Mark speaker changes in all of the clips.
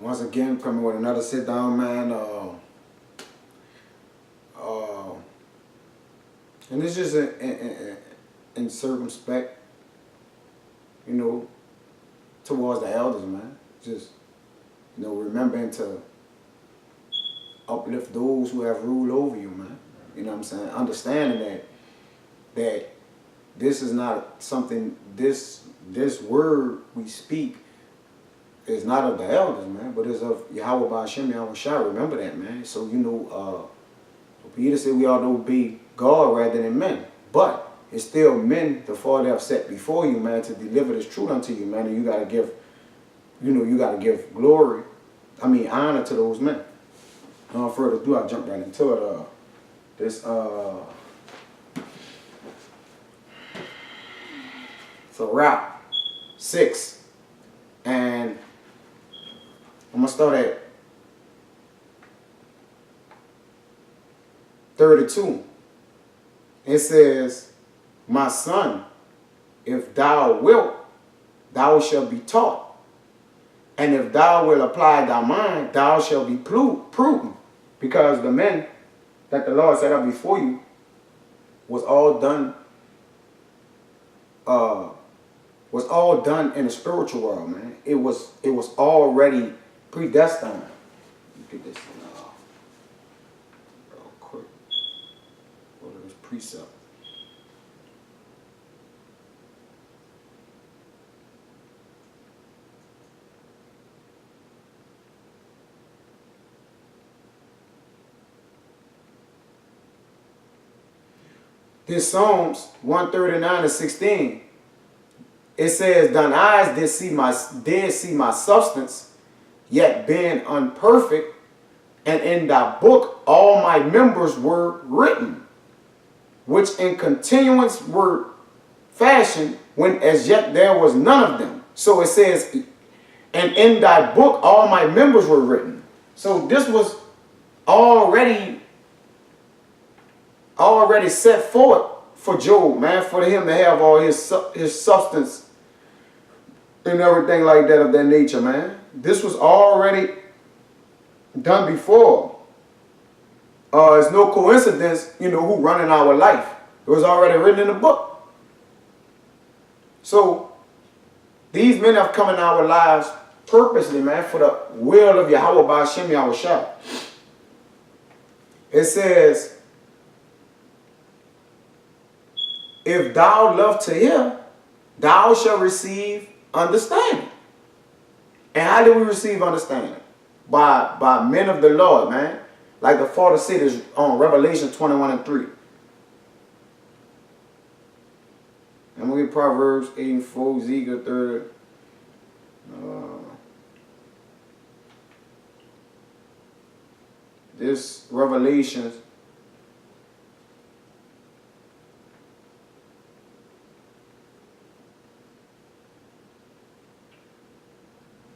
Speaker 1: Once again, coming with another sit down, man. And it's just in circumspect, you know, towards the elders, man. Just, you know, remembering to uplift those who have ruled over you, man. You know what I'm saying? Understanding that this is not something, this word we speak is not of the elders, man, but it's of Yahweh Ba'ashem, Yahweh Shai. Remember that, man. So, you know, Peter said we ought to obey God rather than men. But it's still men the Father have set before you, man, to deliver this truth unto you, man. And you got to give, you know, you got to give glory, honor to those men. No further ado, I'll jump right into it. So route 6, and I'm gonna start at 32. It says, "My son, if thou wilt, thou shalt be taught, and if thou wilt apply thy mind, thou shalt be prudent." Because the men that the Lord set up before you was all done in the spiritual world, man. It was already predestined. Let me get this real quick. Go to this precept. This Psalms 139:16. It says, "Thine eyes did see my substance, yet being unperfect, and in thy book all my members were written, which in continuance were fashioned, when as yet there was none of them." So it says, "And in thy book all my members were written." So this was already set forth for Job, man, for him to have all his substance and everything like that of that nature, man. This was already done before. It's no coincidence, you know, who running our life. It was already written in the book. So these men have come in our lives purposely, man, for the will of Yahweh Ba'ashem, Yahweh Shai. It says, "If thou love to hear, thou shalt receive understanding." And how do we receive understanding? By men of the Lord, man. Like the Father said is on Revelation 21:3. I'm going to get Proverbs 8:4, Ezekiel 30. This Revelation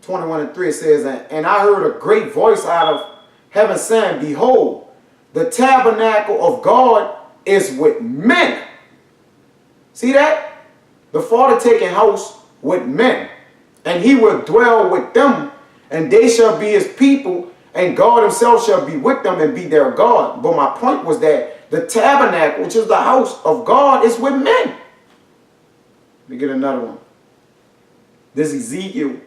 Speaker 1: 21:3, it says, "And I heard a great voice out of heaven saying, Behold, the tabernacle of God is with men." See that? The Father taking house with men, and he will dwell with them, and they shall be his people, and God himself shall be with them and be their God. But my point was that the tabernacle, which is the house of God, is with men. Let me get another one. This Ezekiel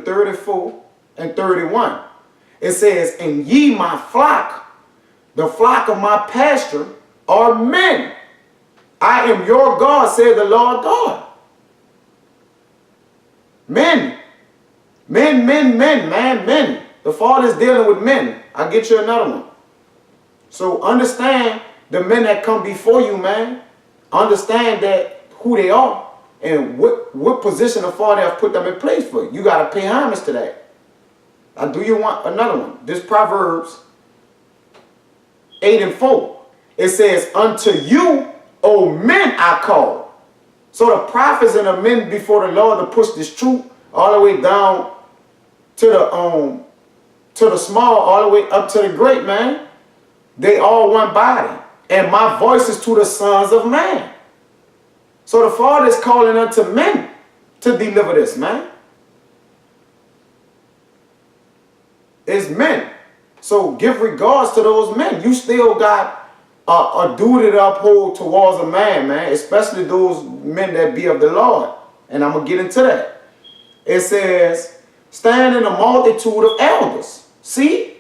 Speaker 1: 34:31. It says, "And ye my flock, the flock of my pasture, are men. I am your God, said the Lord God." Men. Men, man, men. The Father is dealing with men. I'll get you another one. So understand the men that come before you, man. Understand that who they are and what position the Father has put them in place for. You got to pay homage to that. Now, do you want another one? This Proverbs 8:4. It says, "Unto you, O men, I call." So the prophets and the men before the Lord to push this truth all the way down to to the small, all the way up to the great, man. They all one body. And my voice is to the sons of man. So the Father is calling unto men to deliver this, man. It's men. So give regards to those men. You still got a duty to uphold towards a man, man. Especially those men that be of the Lord. And I'm going to get into that. It says, stand in a multitude of elders. See?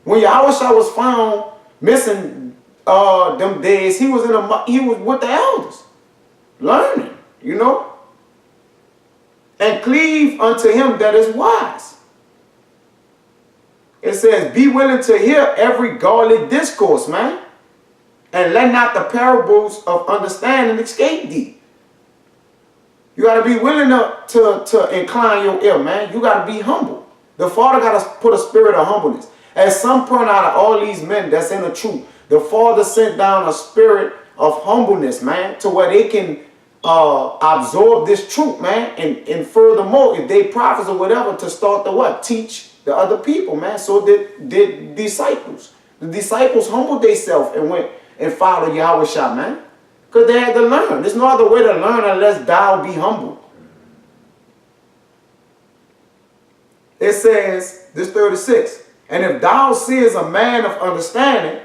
Speaker 1: When Yahushua was found missing them days, he was with the elders. Learning, you know. And cleave unto him that is wise. It says, be willing to hear every godly discourse, man. And let not the parables of understanding escape thee. You got to be willing to incline your ear, man. You got to be humble. The Father got to put a spirit of humbleness. At some point out of all these men that's in the truth, the Father sent down a spirit of humbleness, man, to where they can absorb this truth, man. And furthermore, if they prophets or whatever, to start to what? Teach the other people, man. So did disciples. The disciples humbled themselves and went and followed Yahushua, man. Because they had to learn. There's no other way to learn unless thou be humble. It says, this 36, and if thou seest a man of understanding,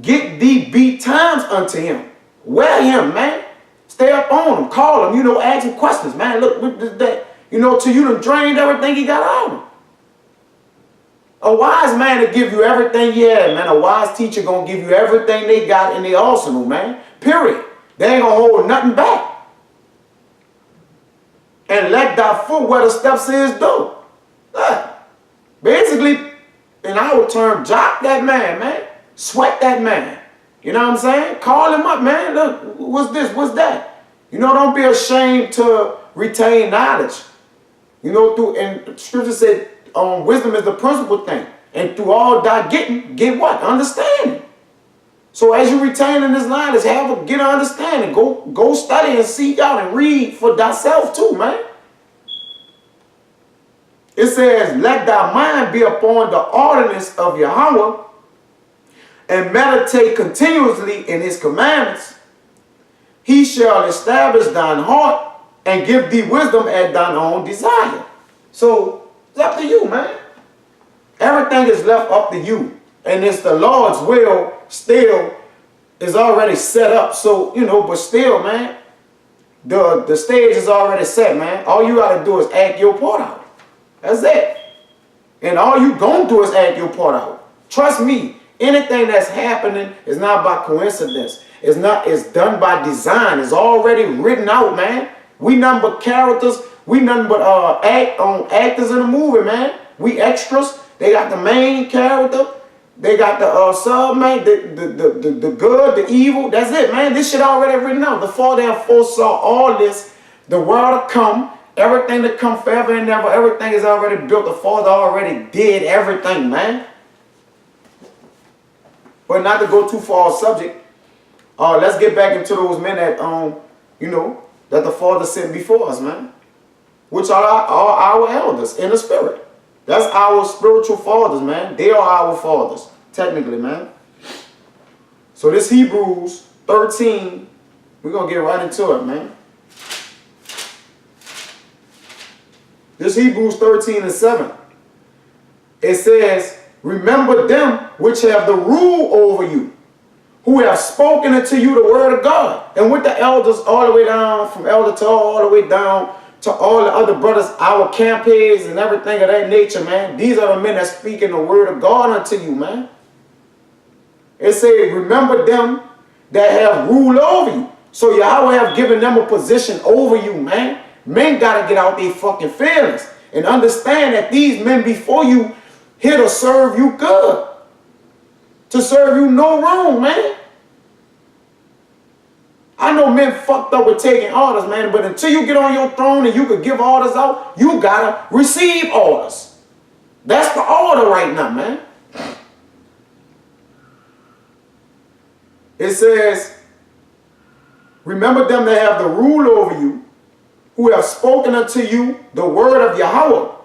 Speaker 1: get thee beat times unto him. Wear him, man. Stay up on him. Call him, you know, ask him questions, man. Look, that, you know, till you done drained everything he got out of him. A wise man to give you everything you had, man. A wise teacher gonna give you everything they got in their arsenal, man. Period. They ain't gonna hold nothing back. And let thy foot where the steps is do. Basically, in our term, jock that man, man. Sweat that man. You know what I'm saying? Call him up, man. Look, what's this? What's that? You know, don't be ashamed to retain knowledge. You know, and Scripture said, wisdom is the principal thing. And through all thy getting, get what? Understanding. So as you retain in this knowledge, get an understanding. Go study and seek out and read for thyself too, man. It says, let thy mind be upon the ordinance of Yahweh and meditate continuously in his commandments. He shall establish thine heart and give thee wisdom at thine own desire. So it's up to you, man. Everything is left up to you. And it's the Lord's will still is already set up. So, you know, but still, man, the stage is already set, man. All you got to do is act your part out. That's it. And all you gonna do is act your part out. Trust me, anything that's happening is not by coincidence. It's done by design. It's already written out, man. We nothing but characters. We nothing but actors in the movie, man. We extras. They got the main character. They got the sub, man. The good, the evil. That's it, man. This shit already written out. The Father foresaw all this. The world to come. Everything to come forever and ever. Everything is already built. The Father already did everything, man. But not to go too far off subject. Let's get back into those men that, you know, that the Father sent before us, man. Which are our elders in the spirit. That's our spiritual fathers, man. They are our fathers, technically, man. So this Hebrews 13, we're going to get right into it, man. This Hebrews 13 and 7. It says, remember them which have the rule over you, who have spoken unto you the word of God. And with the elders all the way down, from elder to all the way down to all the other brothers, our campaigns and everything of that nature, man. These are the men that speak in the word of God unto you, man. It says, remember them that have rule over you. So Yahweh have given them a position over you, man. Men got to get out their fucking feelings and understand that these men before you here to serve you good. To serve you no wrong, man. I know men fucked up with taking orders, man, but until you get on your throne and you could give orders out, you got to receive orders. That's the order right now, man. It says, remember them that have the rule over you, who have spoken unto you the word of Yahweh,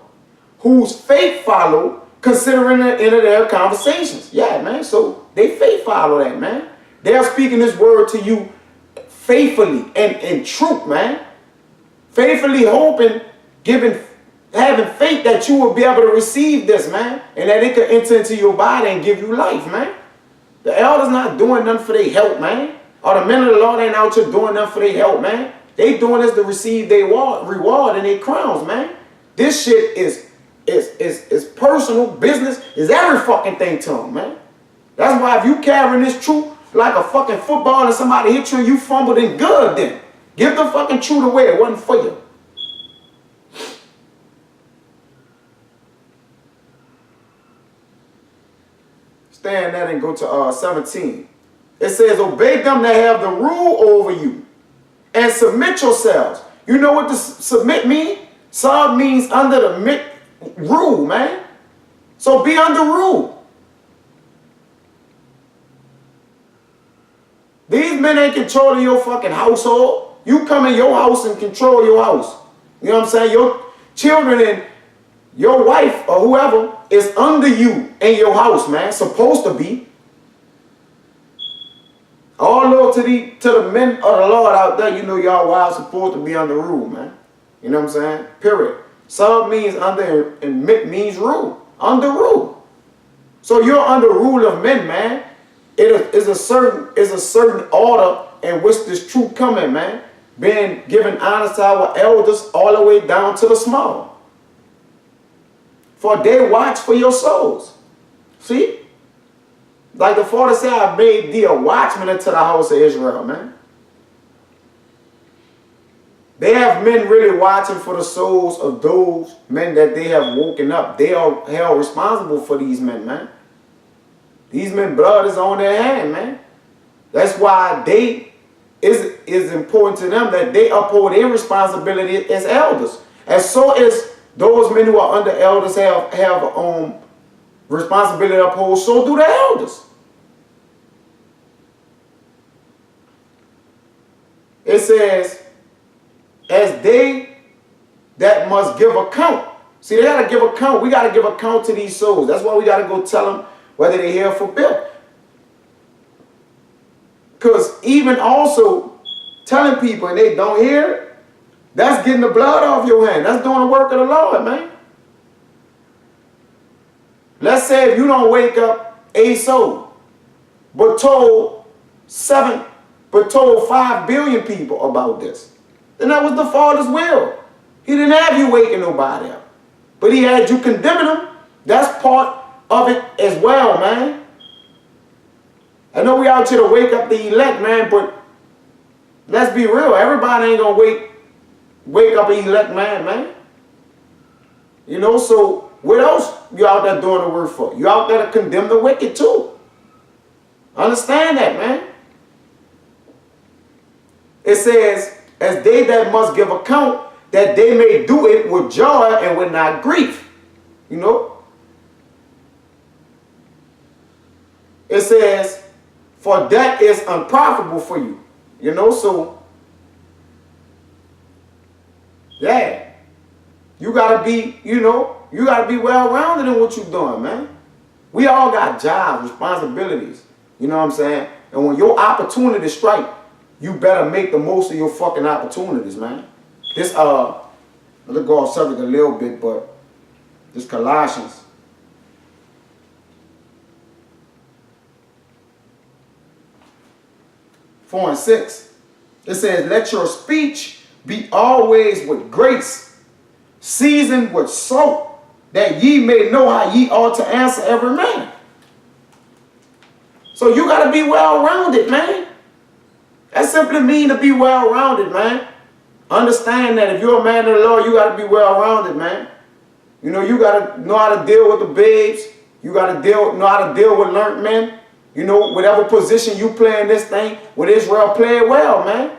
Speaker 1: whose faith follow, considering it into their conversations. Yeah, man. So they faith follow that, man. They're speaking this word to you faithfully and in truth, man. Faithfully hoping, having faith that you will be able to receive this, man. And that it could enter into your body and give you life, man. The elders not doing nothing for their help, man. Or the men of the Lord ain't out here doing nothing for their help, man. They doing this to receive their reward and their crowns, man. This shit is personal business, is every fucking thing to them, man. That's why if you carrying this truth like a fucking football and somebody hit you and you fumbled in good, then give the fucking truth away. It wasn't for you. Stay in that and go to 17. It says, obey them that have the rule over you and submit yourselves. You know what the submit means? Sub means under the rule, man. So be under rule. These men ain't controlling your fucking household. You come in your house and control your house. You know what I'm saying? Your children and your wife or whoever is under you in your house, man. Supposed to be. All Lord to the men of the Lord out there, you know y'all wives supposed to be under rule, man. You know what I'm saying? Period. Sub means under and mit means rule. Under rule. So you're under rule of men, man. It is a certain order in which this truth coming, man. Being given honor to our elders all the way down to the small. For they watch for your souls. See? Like the Father said, I made thee a watchman into the house of Israel, man. They have men really watching for the souls of those men that they have woken up. They are held responsible for these men, man. These men blood is on their hand, man. That's why is important to them that they uphold their responsibility as elders. And so is those men who are under elders have responsibility to uphold, so do the elders. It says, as they that must give account. See, they got to give account. We got to give account to these souls. That's why we got to go tell them whether they're here for Bill. Because even also telling people and they don't hear it, that's getting the blood off your hand. That's doing the work of the Lord, man. Let's say if you don't wake up a soul, but told 5 billion people about this, then that was the Father's will. He didn't have you waking nobody up, but he had you condemning them. That's part of it as well, man. I know we out here to wake up the elect, man, but let's be real. Everybody ain't gonna wake up an elect man. You know, so what else you out there doing the work for? You out there to condemn the wicked too. Understand that, man. It says, as they that must give account, that they may do it with joy and with not grief. You know? It says, for that is unprofitable for you. You know, so, yeah. You gotta be, you gotta be well-rounded in what you're doing, man. We all got jobs, responsibilities. You know what I'm saying? And when your opportunity strike, you better make the most of your fucking opportunities, man. This, let's go off subject a little bit, but this Colossians. 4 and 6. It says, let your speech be always with grace, seasoned with salt, that ye may know how ye ought to answer every man. So you got to be well-rounded, man. That simply means to be well-rounded, man. Understand that if you're a man of the Lord, you got to be well-rounded, man. You know, you got to know how to deal with the babes. You got to know how to deal with learned men. You know, whatever position you play in this thing, with Israel, play it well, man.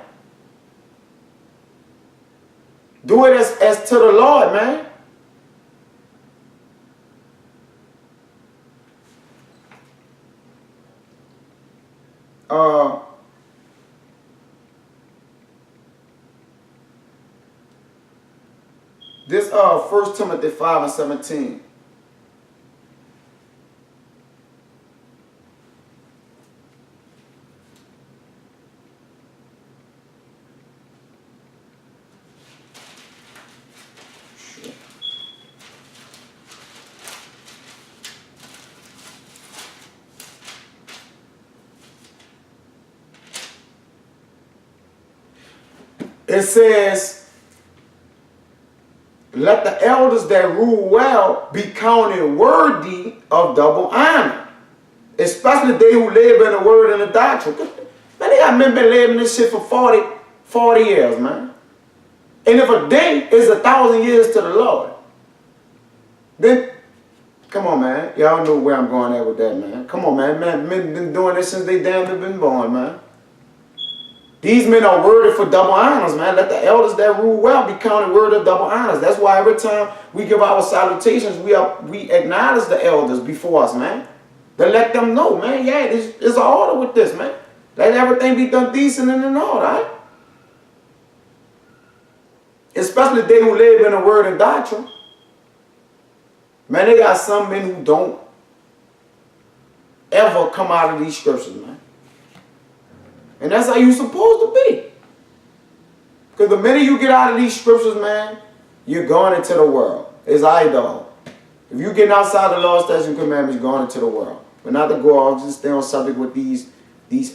Speaker 1: Do it as to the Lord, man. This 1 Timothy 5 and 17. it says, let the elders that rule well be counted worthy of double honor, especially they who labor in the word and the doctrine. Man, they got men been laboring this shit for 40 years, man. And if a day is 1,000 years to the Lord, then, come on, man. Y'all know where I'm going at with that, man. Come on, man. Men been doing this since they damn near been born, man. These men are worthy for double honors, man. Let the elders that rule well be counted worthy of double honors. That's why every time we give our salutations, we acknowledge the elders before us, man. To let them know, man, yeah, there's an order with this, man. Let everything be done decent and in order, right? Especially they who live in the word and doctrine. Man, they got some men who don't ever come out of these scriptures, man. And that's how you're supposed to be. Because the minute you get out of these scriptures, man, you're going into the world. It's idol. If you're getting outside the law, statutes, and commandments, you're going into the world. But not to go off, just stay on subject with these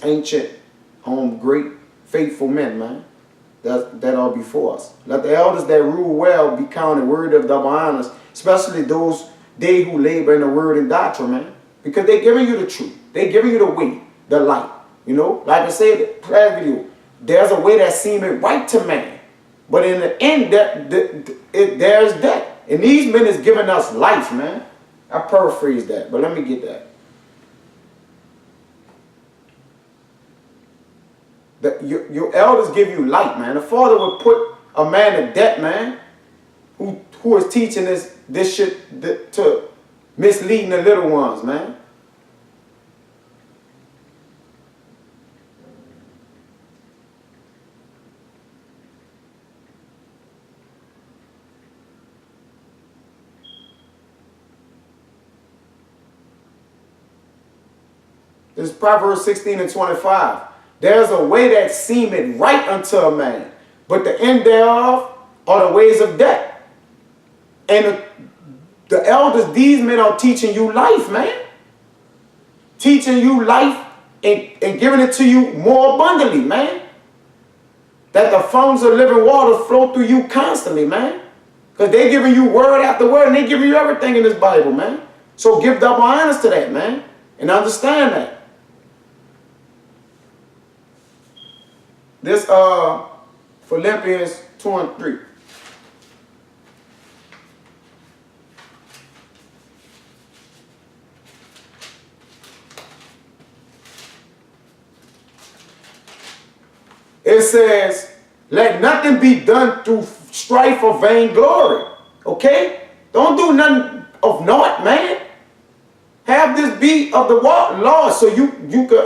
Speaker 1: ancient, great, faithful men, man. That are before us. Let the elders that rule well be counted worthy of double honors, especially they who labor in the word and doctrine, man. Because they're giving you the truth. They're giving you the way, the light. You know, like I said in the last video, there's a way that seemeth right to man. But in the end, there's death. And these men is giving us life, man. I paraphrase that, but let me get that. Your elders give you light, man. The Father would put a man to death, man, who is teaching this shit to misleading the little ones, man. This is Proverbs 16 and 25. There's a way that seemeth right unto a man, but the end thereof are the ways of death. And the elders, these men are teaching you life, man. Teaching you life and giving it to you more abundantly, man. That the fountains of living water flow through you constantly, man. Because they're giving you word after word, and they're giving you everything in this Bible, man. So give double honors to that, man. And understand that. This Philippians 2 and 3. It says, let nothing be done through strife or vainglory. Okay? Don't do nothing of naught, man. Have this be of the Lord, so you could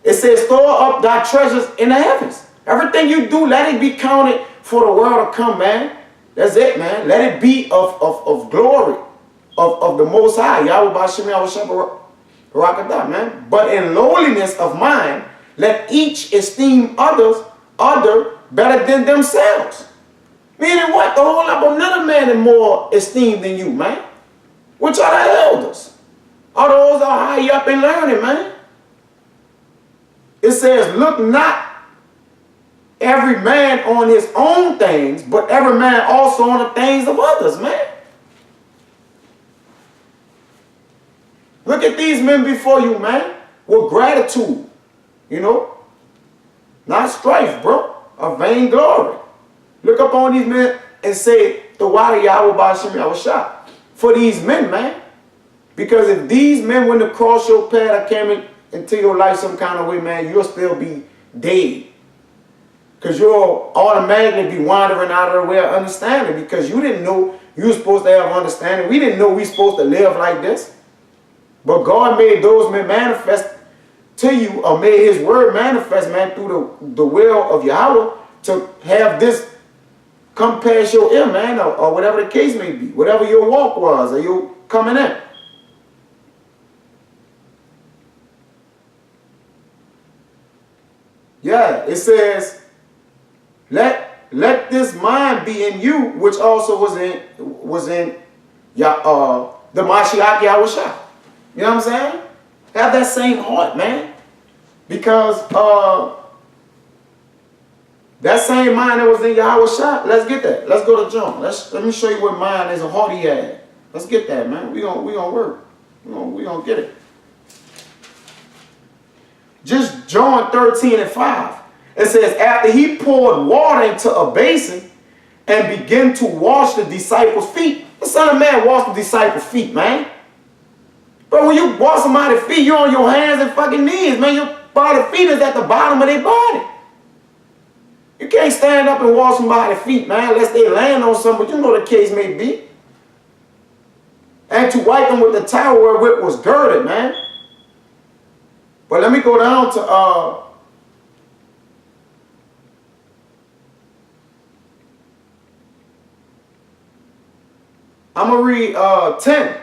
Speaker 1: it says, store up thy treasures in the heavens. Everything you do, let it be counted for the world to come, man. That's it, man. Let it be of glory, of the Most High. Yahweh Bashim, Yahweh Shabbat, Barakadah, man. But in lowliness of mind, let each esteem other better than themselves. Meaning what? To hold up another man in more esteem than you, man. Which are the elders? Are those that are high up in learning, man? It says, look not every man on his own things, but every man also on the things of others, man. Look at these men before you, man, with gratitude, you know. Not strife, bro, of vainglory. Look up on these men and say, the water Yahweh Bashim Yahweh Shah. For these men, man. Because if these men wouldn't have crossed your path or came into your life some kind of way, man, you'll still be dead. Because you'll automatically be wandering out of the way of understanding, because you didn't know you were supposed to have understanding. We didn't know we were supposed to live like this. But God made those men manifest to you, or made his word manifest, man, through the will of Yahweh, to have this come past your ear, man, or whatever the case may be, whatever your walk was, or your coming in. Yeah, it says, let this mind be in you, which also was in the Mashiach Yahushua. You know what I'm saying? Have that same heart, man. Because That same mind that was in Yahweh Shah, let's get that. Let's go to John. Let me show you what mind is a heart he had. Let's get that, man. We gonna work. We gonna get it. Just John 13:5. It says, after he poured water into a basin and began to wash the disciples' feet. The Son of Man washed the disciples' feet, man. But when you wash somebody's feet, you're on your hands and fucking knees, man. Your body feet is at the bottom of their body. You can't stand up and wash somebody's feet, man, unless they land on something, but you know the case may be. And to wipe them with the towel wherewith it was girded, man. But let me go down to I'm going to read 10.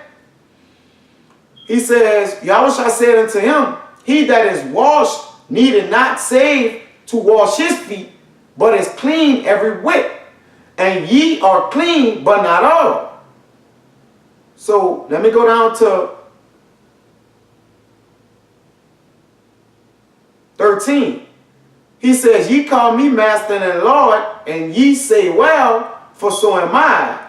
Speaker 1: He says, Yahushua said unto him, he that is washed needed not save to wash his feet, but is clean every whit. And ye are clean, but not all. So let me go down to 13. He says, ye call me master and Lord, and ye say, well, for so am I.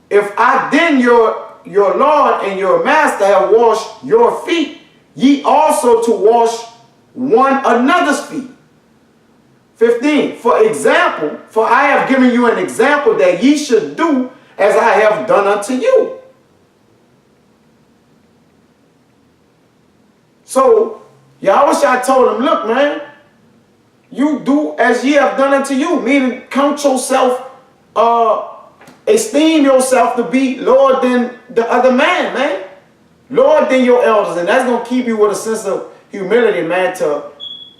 Speaker 1: If I then your Lord and your master have washed your feet, ye also to wash one another's feet. 15. For example, for I have given you an example that ye should do as I have done unto you. So Yahushua told him, look, man, you do as ye have done unto you, meaning count yourself, esteem yourself to be Lord than the other man, Lord than your elders. And that's going to keep you with a sense of humility, man, to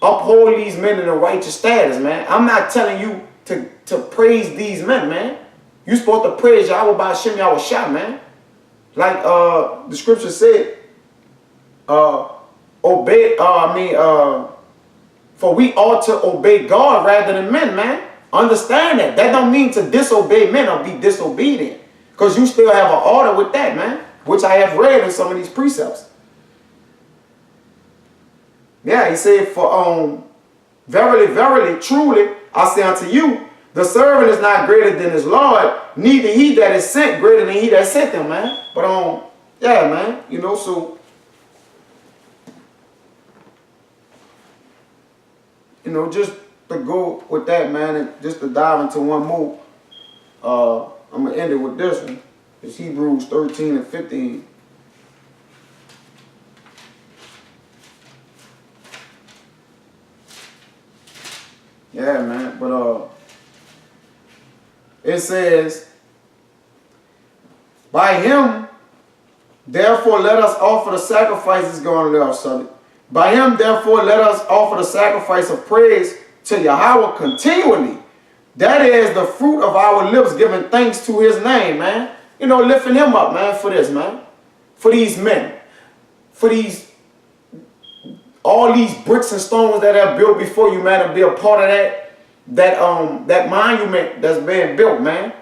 Speaker 1: uphold these men in a righteous status, man. I'm not telling you to praise these men, man. You're supposed to praise Yahweh by Hashem Yahweh Shah, man. Like the scripture said, for we ought to obey God rather than men, man. Understand that. That don't mean to disobey men or be disobedient. Because you still have an order with that, man. Which I have read in some of these precepts. Yeah, he said, for verily, verily, truly, I say unto you, the servant is not greater than his Lord, neither he that is sent greater than he that sent him, man. But yeah, man, you know, so you know, just to go with that, man, and just to dive into one more, I'm going to end it with this one. It's Hebrews 13 and 15. Yeah, man, but it says, by him, therefore, let us offer the sacrifices going to left subject. By him, therefore, let us offer the sacrifice of praise to Yahweh continually. That is the fruit of our lips, giving thanks to his name, man. You know, lifting him up, man, for this, man. For these men. For these, all these bricks and stones that are built before you, man, to be a part of that monument that's being built, man.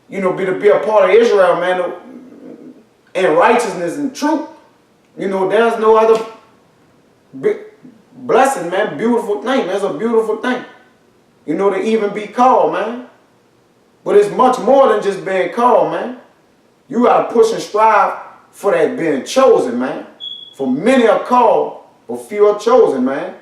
Speaker 1: You know, to be a part of Israel, man, in righteousness and truth. You know, there's no other blessing, man. Beautiful thing. That's a beautiful thing. You know, to even be called, man. But it's much more than just being called, man. You got to push and strive for that being chosen, man. For many are called, but few are chosen, man.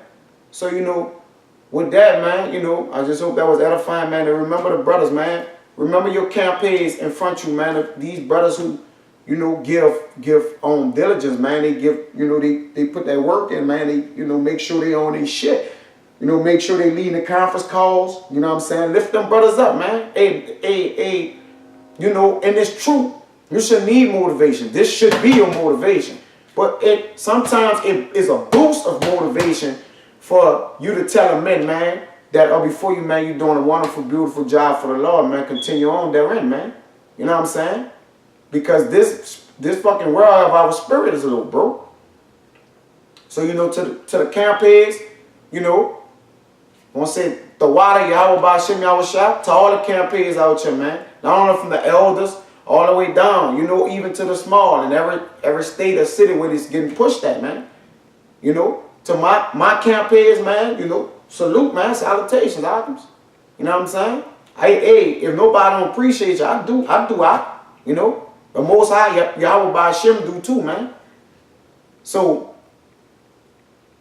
Speaker 1: So, you know, with that, man, you know, I just hope that was edifying, man. And remember the brothers, man. Remember your campaigns in front of you, man. These brothers who, you know, give diligence, man. They give, you know, they put that work in, man. They, you know, make sure they own their shit. You know, make sure they lead the conference calls. You know what I'm saying? Lift them brothers up, man. Hey, you know, and it's true. You should need motivation. This should be your motivation. But sometimes it is a boost of motivation for you to tell a man, that before you, man, you're doing a wonderful, beautiful job for the Lord, man. Continue on therein, man. You know what I'm saying? Because this fucking world of our spirit is a little broke. So, you know, to the camp heads, you know, I want to say the water, Yahweh Ba'Shem Yahweh Shah, to all the camp heads out here, man. Not only from the elders, all the way down, you know, even to the small, and every state or city where it's getting pushed at, man. You know, to my camp heads, man, you know, salute, man, salutations, items. You know what I'm saying? Hey, if nobody don't appreciate you, I do, you know. The Most High, Yahweh Ba'Shem do too, man. So,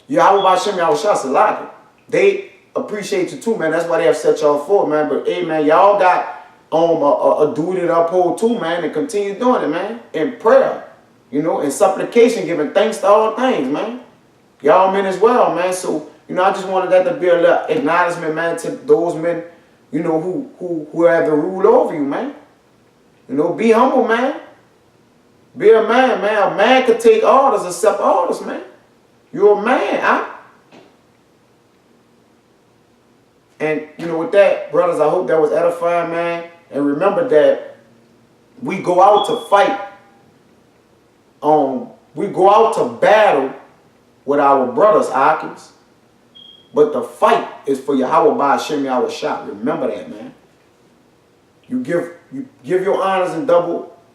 Speaker 1: Yahweh Ba'Shem, Yahweh Shah, they appreciate you too, man. That's why they have set y'all forth, man. But, hey, man, y'all got a duty to uphold too, man, and continue doing it, man. In prayer, you know, in supplication, giving thanks to all things, man. Y'all men as well, man. So, you know, I just wanted that to be a little acknowledgement, man, to those men, you know, who have the rule over you, man. You know, be humble, man. Be a man, man. A man could take orders, accept orders, man. You're a man, huh? And, you know, with that, brothers, I hope that was edifying, man. And remember that we go out to fight. We go out to battle with our brothers, Akins. But the fight is for Yahweh Ba'Shem Yahweh Shah. Remember that, man. You give your honors and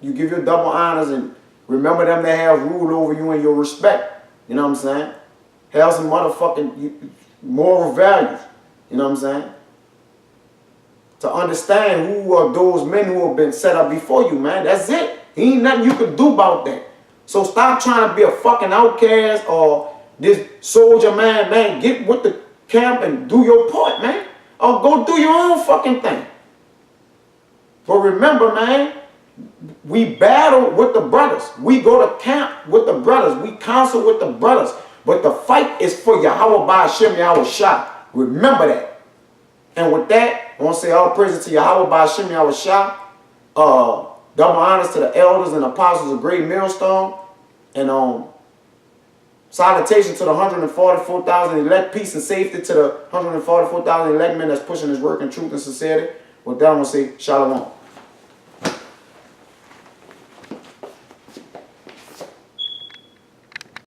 Speaker 1: you give your double honors, and remember them that have rule over you and your respect. You know what I'm saying? Have some motherfucking moral values. You know what I'm saying? To understand who are those men who have been set up before you, man. That's it. Ain't nothing you can do about that. So stop trying to be a fucking outcast or this soldier, man. Get with the camp and do your part, man. Or go do your own fucking thing. But remember, man, we battle with the brothers. We go to camp with the brothers. We counsel with the brothers. But the fight is for Yahweh Ba'Shem Yahweh Shah. Remember that. And with that, I want to say all praises to Yahweh Ba'Shem Yahweh Shah. Double honors to the elders and apostles of Great Millstone. And salutation to the 144,000 elect. Peace and safety to the 144,000 elect men that's pushing this work in truth and sincerity. With that, I'm going to say shalom.